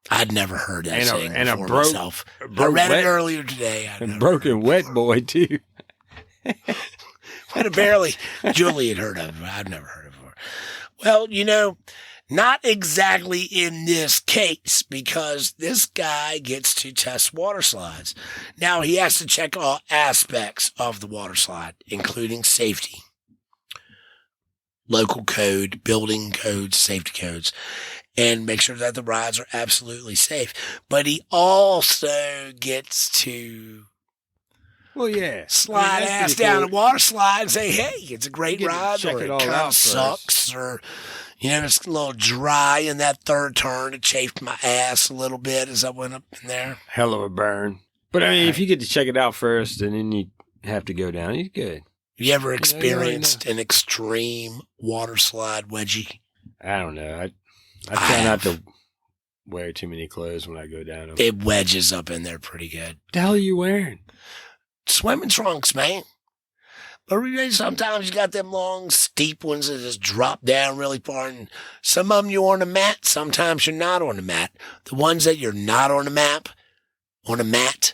I'd never heard that saying before myself. I read it earlier today. And broken wet boy, too. But barely Julie had heard of it. I've never heard of it before. Well, not exactly in this case, because this guy gets to test water slides. Now, he has to check all aspects of the water slide, including safety, local code, building codes, safety codes, and make sure that the rides are absolutely safe. But he also gets to Well, yeah. slide ass down a water slide and say, hey, it's a great You get to ride, check or it it all kind out of first. sucks, or, it's a little dry in that third turn. It chafed my ass a little bit as I went up in there. Hell of a burn. But, I mean, if you get to check it out first and then you have to go down, you're good. You ever you already experienced an extreme water slide wedgie? I don't know. I try not to wear too many clothes when I go down them. It wedges up in there pretty good. What the hell are you wearing? Swimming trunks, man. But sometimes you got them long, steep ones that just drop down really far. And some of them you're on a mat. Sometimes you're not on a mat. The ones that you're not on a mat,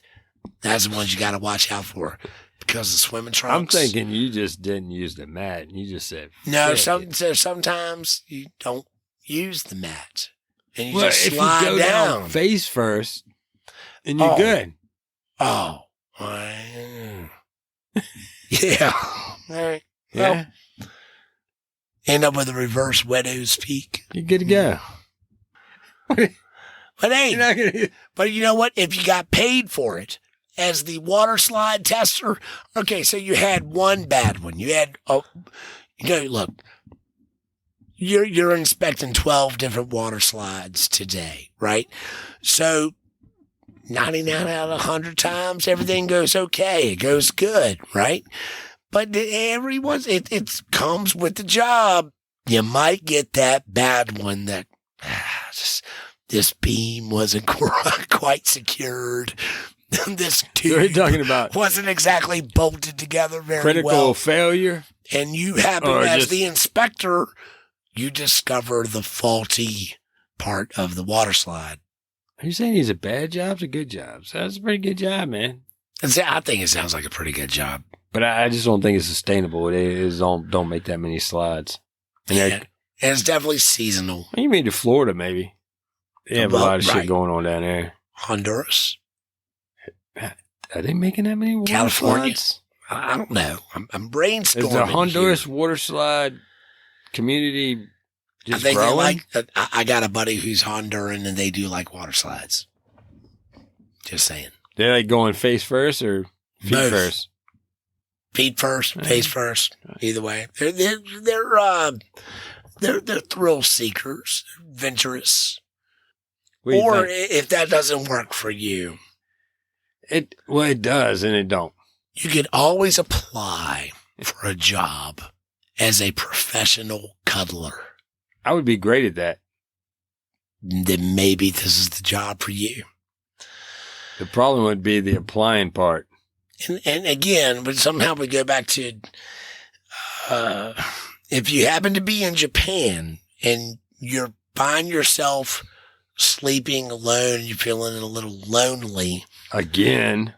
that's the ones you got to watch out for because of swimming trunks. I'm thinking you just didn't use the mat. You just said, no, sometimes you don't use the mat. And you just slide if you go down face first, and you're good. Oh. Yeah. All right. Yeah. Well, end up with a reverse Widow's Peak. You're good to go. But hey, but you know what? If you got paid for it as the water slide tester, okay, so you had one bad one. You had, look, you're inspecting 12 different water slides today, right? So 99 out of 100 times, everything goes okay. It goes good, right? But it comes with the job. You might get that bad one that this beam wasn't quite secured. This tube talking about wasn't exactly bolted together very critical well. failure. And you happen, as the inspector, you discover the faulty part of the water slide. Are you saying these are bad jobs or good jobs? That's a pretty good job, man. I think it sounds like a pretty good job. But I just don't think it's sustainable. Don't make that many slides. And it's definitely seasonal. You mean to Florida, maybe. They have a lot of shit going on down there. Honduras. Are they making that many water California? slides? I don't know. I'm brainstorming. Is the Honduras here. water slide community just I think growing? I got a buddy who's Honduran and they do like water slides. Just saying. They're like going face first or feet Both. first? Feet first, face first. Either way, they're thrill seekers, adventurous. Or if that doesn't work for you, it does and it don't. You can always apply for a job as a professional cuddler. I would be great at that. Then maybe this is the job for you. The problem would be the applying part. And again, but somehow we go back to, if you happen to be in Japan and you're find yourself sleeping alone and you're feeling a little lonely. Again.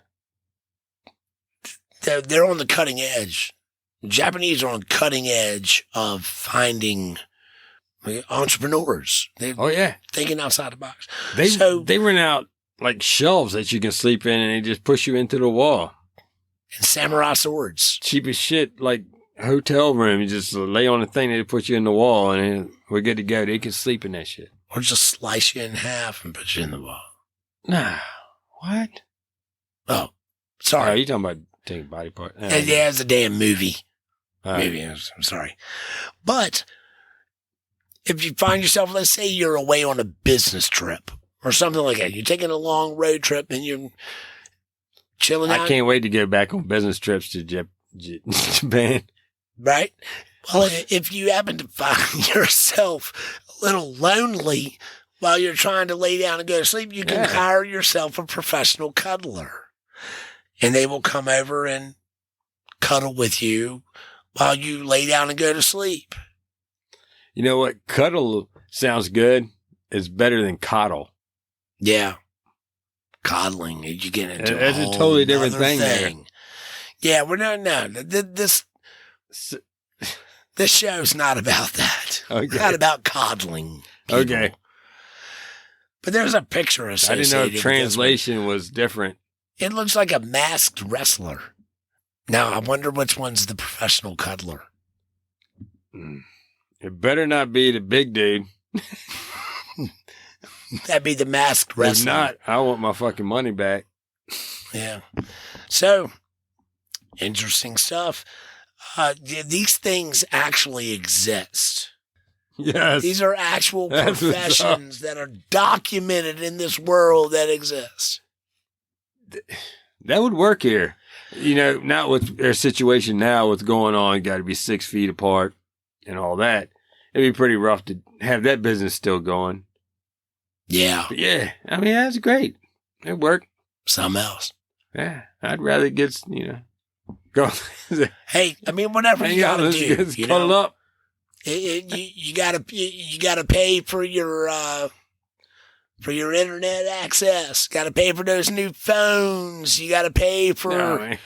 They're on the cutting edge. The Japanese are on the cutting edge of finding entrepreneurs. They're thinking outside the box. They rent out like shelves that you can sleep in and they just push you into the wall. And samurai swords. Cheap as shit, like hotel room. You just lay on the thing, they put you in the wall and we're good to go. They can sleep in that shit. Or just slice you in half and put you in the wall. Nah. What? Oh, sorry. Oh, you talking about taking body part? Yeah, it's a damn movie. Maybe, I'm sorry. But if you find yourself, let's say you're away on a business trip or something like that. You're taking a long road trip and you're chilling out. I can't wait to get back on business trips to Japan. Right? Well, if you happen to find yourself a little lonely while you're trying to lay down and go to sleep, you can hire yourself a professional cuddler. And they will come over and cuddle with you while you lay down and go to sleep. You know what? Cuddle sounds good. It's better than coddle. Yeah. Coddling. You get into it's a totally different thing. There. Yeah, we're not. No, this show's not about that. Okay. Not about coddling people. Okay. But there's a picture associated. I didn't know translation was different. It looks like a masked wrestler. Now, I wonder which one's the professional cuddler. It better not be the big dude. That'd be the masked wrestler. If not, I want my fucking money back. Yeah. So, interesting stuff. These things actually exist. Yes. These are actual professions that are documented in this world that exist. That would work here. You know, not with their situation now, what's going on, got to be 6 feet apart and all that. It'd be pretty rough to have that business still going. Yeah. But yeah, I mean, that's great. It worked. Something else. Yeah, I'd rather get, Go. Hey, I mean, whatever you gotta do, let's you cuddle know, up. you gotta pay for your internet access. Got to pay for those new phones. You got to pay for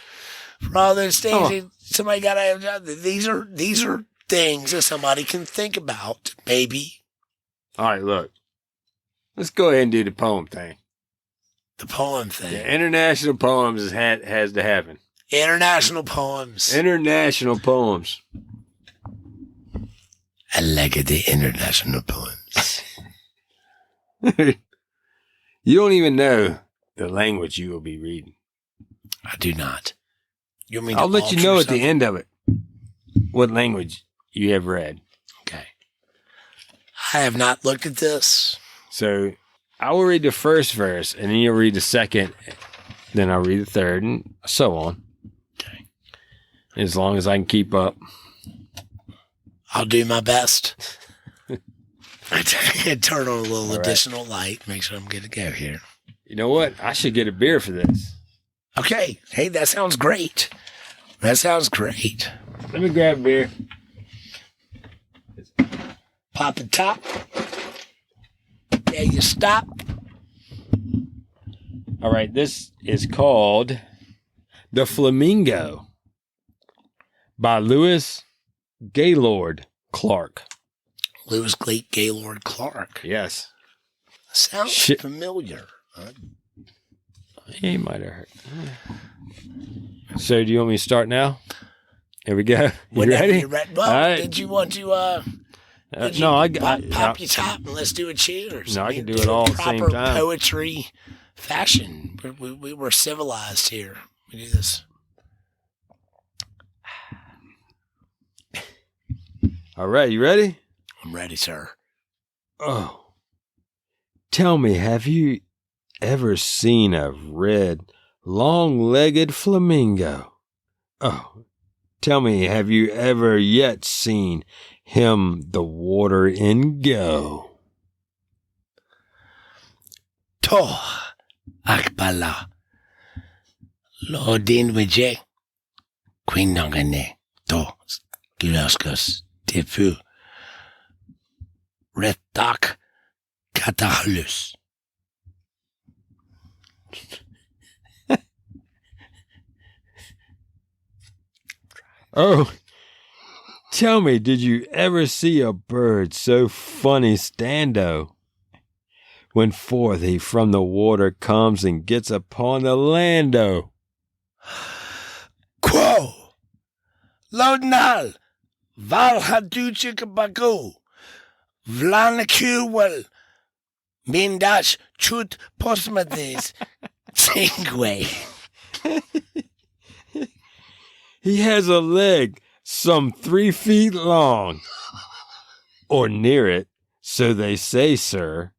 all those things. Somebody got to. These are things that somebody can think about. Maybe. All right, look. Let's go ahead and do the poem thing. The poem thing. Yeah, international poems has to happen. International poems. International poems. I like it, the international poems. You don't even know the language you will be reading. I do not. You mean I'll let you know at the end of it what language you have read. Okay. I have not looked at this. So I will read the first verse, and then you'll read the second, then I'll read the third, and so on. Okay. As long as I can keep up. I'll do my best. I turn on a little additional light. Make sure I'm good to go here. You know what? I should get a beer for this. Okay. Hey, that sounds great. That sounds great. Let me grab a beer. Pop the top. There you stop. All right. This is called The Flamingo by Lewis Gaylord Clark. Lewis Gaylord Clark. Yes. Sounds familiar. He might have heard. So, do you want me to start now? Here we go. You ready? Well, right. Did you want to? No, I pop your top and let's do a cheers. No, I can do it all at the same time. Proper poetry fashion. We're civilized here. We do this. All right, you ready? I'm ready, sir. Oh, tell me, have you ever seen a red, long-legged flamingo? Oh, tell me, have you ever yet seen him the water in go? To akbala lodin wije quinongane to gilaskas tefu retak katahlus. Oh, tell me, did you ever see a bird so funny stando? When forth he from the water comes and gets upon the lando. Quo Lodnal Valhaduchikabago Vlanakuwal Mindash Chut Postmades Singway. He has a leg some 3 feet long, or near it, so they say, sir.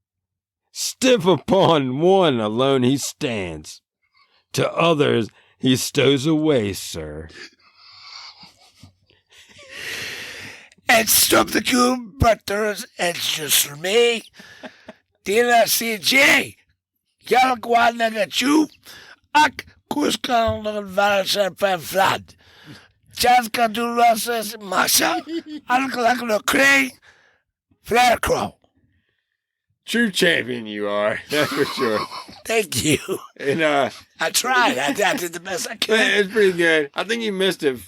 Stiff upon one alone he stands, to others he stows away, sir. And stop the cool butters, and just for me. Dina CJ, Yalquanachu, Ak Kuskan Valsar Flood. Jaska Durasas Masha, Alkalakno Cray, Flarecrow. True champion you are, that's for sure. Thank you. And I tried. I did the best I could. It's pretty good. I think you missed a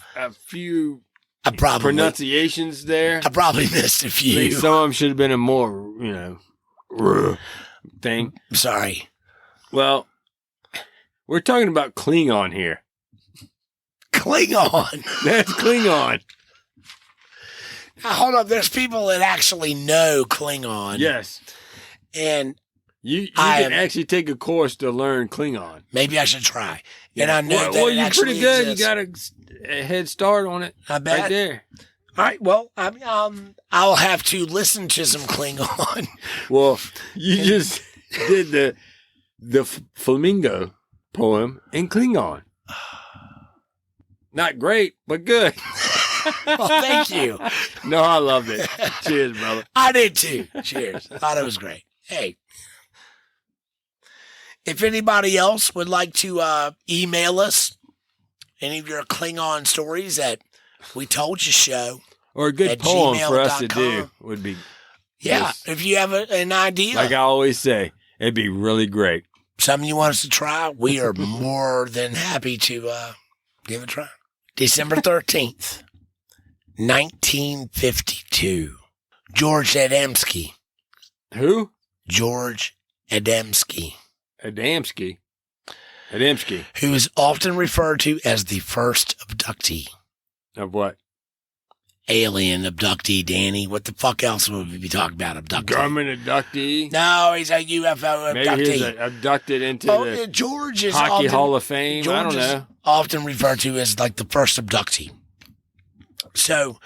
few pronunciations there. I probably missed a few. I think some of them should have been a more, thing. Sorry. Well, we're talking about Klingon here. Klingon? That's Klingon. Now, hold up. There's people that actually know Klingon. Yes. And you can actually take a course to learn Klingon. Maybe I should try. Yeah. And I know that you're pretty good. Exists. You got a head start on it. I bet. Right there. All right. Well, I'll have to listen to some Klingon. Well, you just did the flamingo poem in Klingon. Not great, but good. Well, thank you. No, I loved it. Cheers, brother. I did too. Cheers. I thought it was great. Hey, if anybody else would like to email us any of your Klingon stories at We Told You Show. Or a good at poem for us to gmail.com. do would be. Yeah, just, if you have an idea. like I always say, it'd be really great. Something you want us to try, we are more than happy to give it a try. December 13th, 1952. George Zedemski. Who? George Zedemski. Adamski. Who is often referred to as the first abductee. Of what? Alien abductee, Danny. What the fuck else would we be talking about? Abductee. Garment abductee. No, he's a UFO abductee. Maybe he's abducted into the George is Hockey often, Hall of Fame. George I don't know. Is often referred to as like the first abductee. So,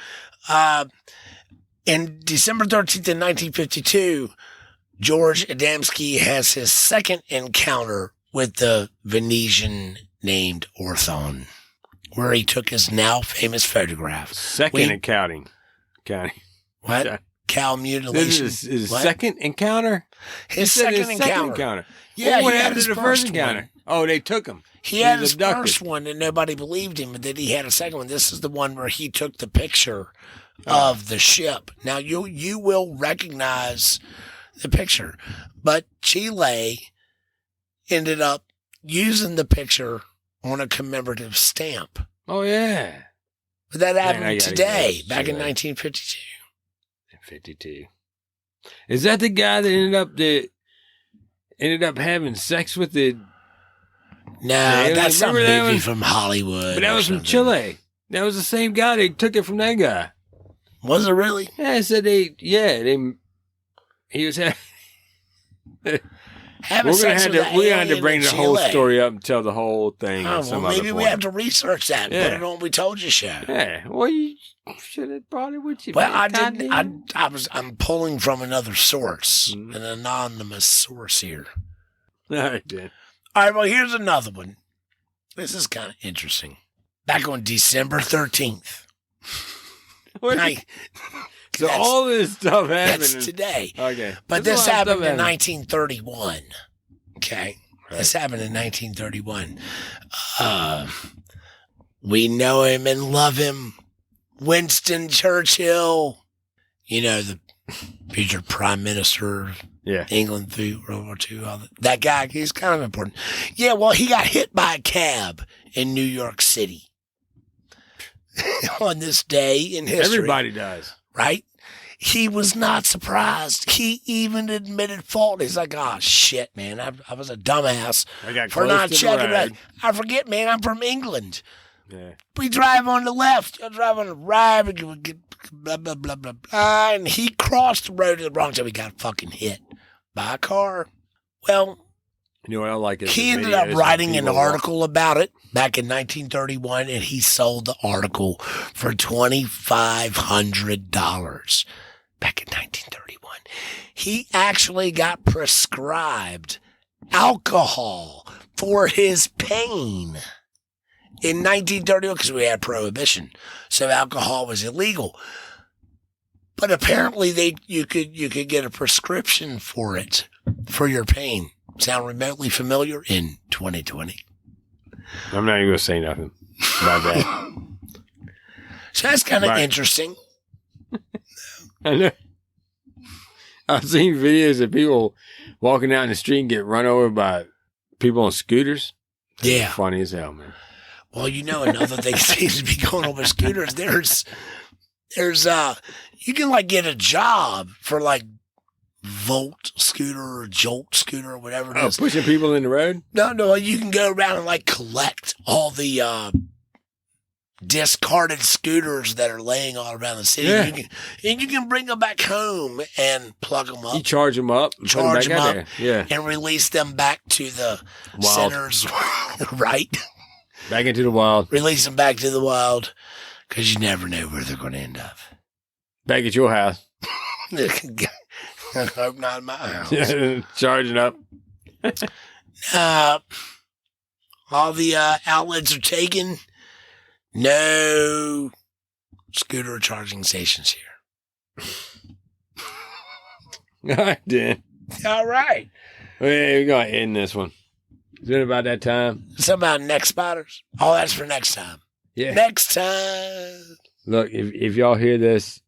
in December 13th, in 1952, George Adamski has his second encounter with the Venetian named Orthon, where he took his now famous photograph. Second encounter. County. What? Cow mutilation. This is his What? second encounter? His You said second encounter. Yeah, what he had happened his to the first one. encounter? Oh, they took him. He had was his abducted. first one and nobody believed him, but then he had a second one. This is the one where he took the picture of the ship. Now you will recognize the picture, but Chile ended up using the picture on a commemorative stamp. Oh, yeah. But that happened Man, I gotta today, go. back in Chile. 1952. 52. Is that the guy that ended up having sex with the? No, Yeah, that's some remember that movie one? from Hollywood. But that or was from something. Chile. That was the same guy. They took it from that guy. Was it really? Yeah, I said he was having. Having We're gonna sex have with to. an We're gonna have to alien bring in the whole Chile. story up and tell the whole thing. Oh, at some well, other maybe we point. have to research that. Yeah. Put it on We Told You show. Yeah. Well, you should have brought it with you. Well, man. I didn't. Goddamn. I'm pulling from another source, Mhm. an anonymous source here. I did. All right. Well, here's another one. This is kind of interesting. Back on December 13th. What- Night. So That's- all this stuff happened. That's today. Okay. But There's this a lot of happened stuff in 1931. Okay. This happened in 1931. We know him and love him. Winston Churchill. You know, the future prime minister of Yeah. England through World War II. That guy, he's kind of important. Yeah, well, he got hit by a cab in New York City on this day in history. Everybody does. Right? He was not surprised. He even admitted fault. He's like, oh, shit, man. I was a dumbass I got for close not to the checking road. that. I forget, man. I'm from England. Yeah. We drive on the left. You drive on the right. We get blah, blah, blah, blah, blah. And he crossed the road at the wrong time. He got fucking hit by a car. Well, You know what I like is he the ended videos up of writing an people article about it back in 1931, and he sold the article for $2,500 back in 1931. He actually got prescribed alcohol for his pain in 1931 because we had prohibition, so alcohol was illegal. But apparently, you could get a prescription for it for your pain. Sound remotely familiar in 2020? I'm not even going to say nothing about that. So that's kind of Right. interesting. I know. I've seen videos of people walking down the street and get run over by people on scooters. That's Yeah. funny as hell, man. Well, you know, another thing seems to be going on with scooters. There's you can like get a job for like Volt scooter or Jolt scooter or whatever it Oh, is. pushing people in the road? No, you can go around and like collect all the discarded scooters that are laying all around the city. Yeah. And you can bring them back home and plug them You up charge them up. And Charge put them back them out there. Yeah. and release them back to the Wild. centers, right? Back into the wild. Release them back to the wild because you never know where they're going to end up. Back at your house. I hope not in my house. Charging up. All the outlets are taken. No scooter charging stations here. I did. All right. Okay, we're going to end this one. Is it about that time? Something about neck spotters. Oh, that's for next time. Yeah. Next time. Look, if y'all hear this,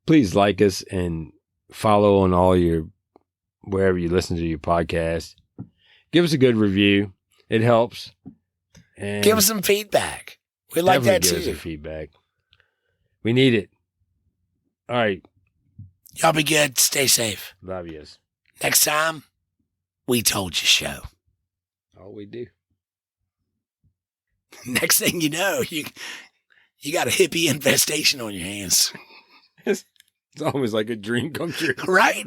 please like us and follow on all your, wherever you listen to your podcast. Give us a good review. It helps. And Give us some feedback. We like that give us too. some feedback. We need it. All right. Y'all be good. Stay safe. Love yous. Next time, We Told You show. All we do. Next thing you know, you got a hippie infestation on your hands. It's almost like a dream come true. Right?